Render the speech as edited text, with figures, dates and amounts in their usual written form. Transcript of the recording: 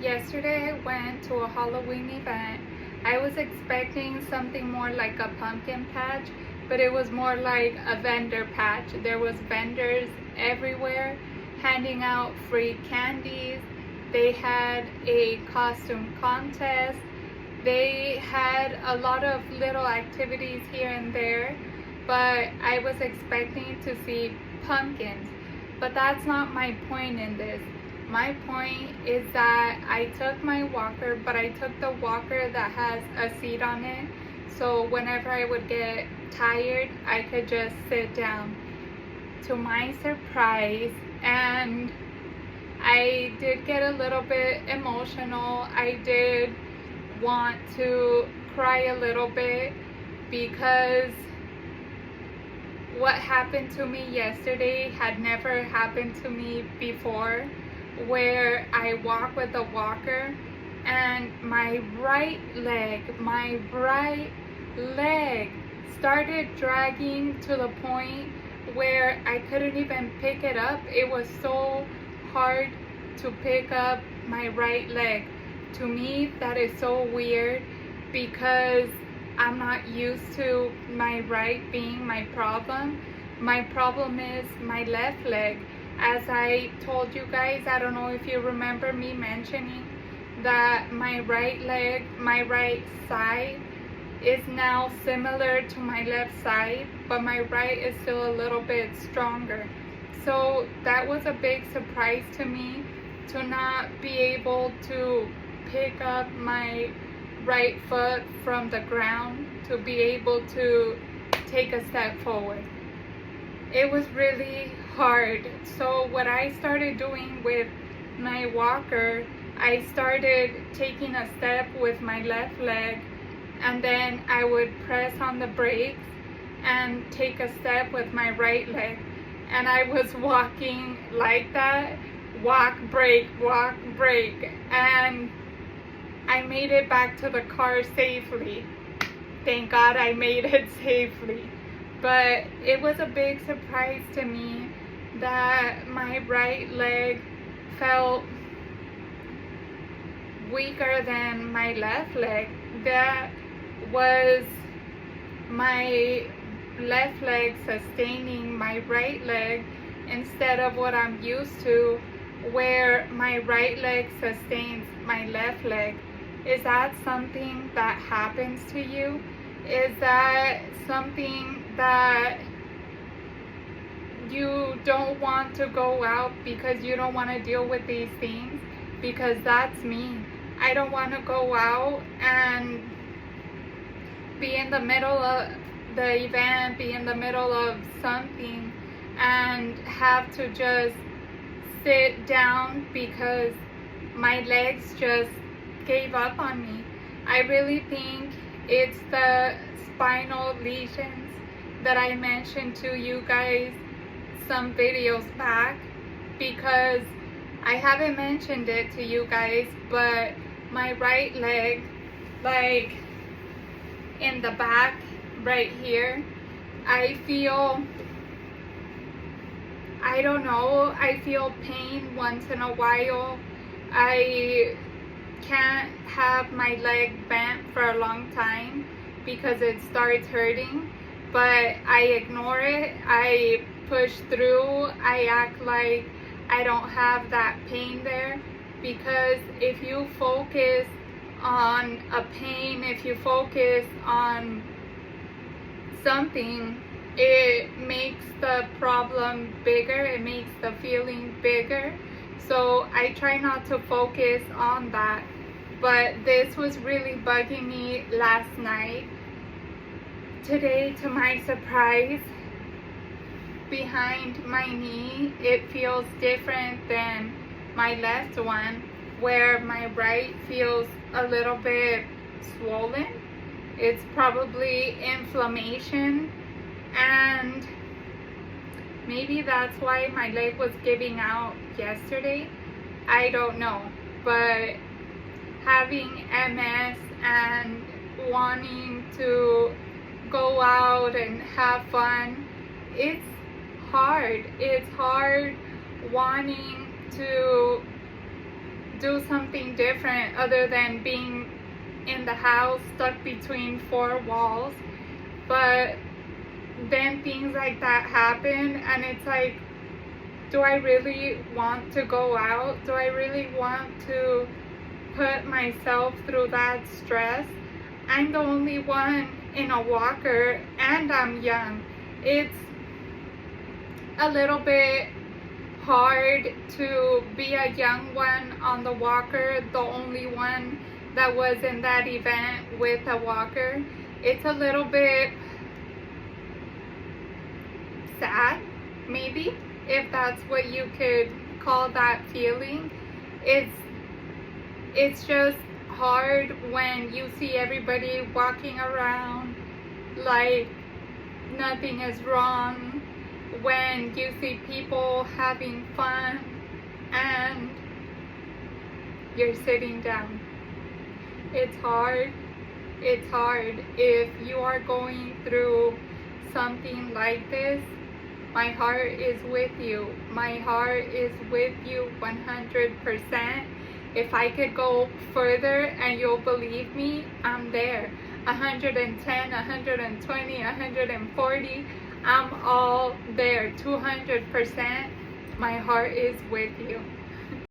Yesterday I went to a Halloween event. I was expecting something more like a pumpkin patch, but it was more like a vendor patch. There was vendors everywhere handing out free candies. They had a costume contest. They had a lot of little activities here and there, but I was expecting to see pumpkins. But that's not my point in this. My point is that I took my walker, but I took the walker that has a seat on it. So whenever I would get tired, I could just sit down. To my surprise, and I did get a little bit emotional. I did want to cry a little bit because what happened to me yesterday had never happened to me before, where I walk with a walker and my right leg started dragging to the point where I couldn't even pick it up. It was so hard to pick up my right leg. To me, that is so weird because I'm not used to my right being my problem. My problem is my left leg. As I told you guys, I don't know if you remember me mentioning that my right leg, my right side is now similar to my left side, but my right is still a little bit stronger. So that was a big surprise to me, to not be able to pick up my right foot from the ground, to be able to take a step forward. It was really hard. So what I started doing with my walker, I started taking a step with my left leg, and then I would press on the brakes and take a step with my right leg. And I was walking like that, walk, brake, and I made it back to the car safely. Thank God I made it safely. But it was a big surprise to me that my right leg felt weaker than my left leg. That was my left leg sustaining my right leg instead of what I'm used to, where my right leg sustains my left leg. Is that something that happens to you? Is that something that you don't want to go out because you don't want to deal with these things? Because that's me. I don't want to go out and be in the middle of the event, be in the middle of something, and have to just sit down because my legs just gave up on me. I really think it's the spinal lesions that I mentioned to you guys some videos back, because I haven't mentioned it to you guys, but my right leg, like in the back right here, I feel, I don't know, I feel pain once in a while. I can't have my leg bent for a long time because it starts hurting, but I ignore it. I push through. I act like I don't have that pain there, because if you focus on a pain, if you focus on something, it makes the problem bigger, it makes the feeling bigger. So I try not to focus on that. But this was really bugging me last night. Today, to my surprise, behind my knee, it feels different than my left one, where my right feels a little bit swollen. It's probably inflammation, and maybe that's why my leg was giving out yesterday. I don't know. But having MS and wanting to go out and have fun, it's hard. It's hard wanting to do something different other than being in the house stuck between four walls. But then things like that happen, and it's like, do I really want to go out? Do I really want to put myself through that stress? I'm the only one in a walker and I'm young. It's a little bit hard to be a young one on the walker, the only one that was in that event with a walker. It's a little bit sad, maybe, if that's what you could call that feeling. It's just hard when you see everybody walking around like nothing is wrong, when you see people having fun and you're sitting down. It's hard. It's hard. If you are going through something like this, my heart is with you. My heart is with you 100%. If I could go further and you'll believe me, I'm there. 110, 120, 140, I'm all there. 200%. My heart is with you.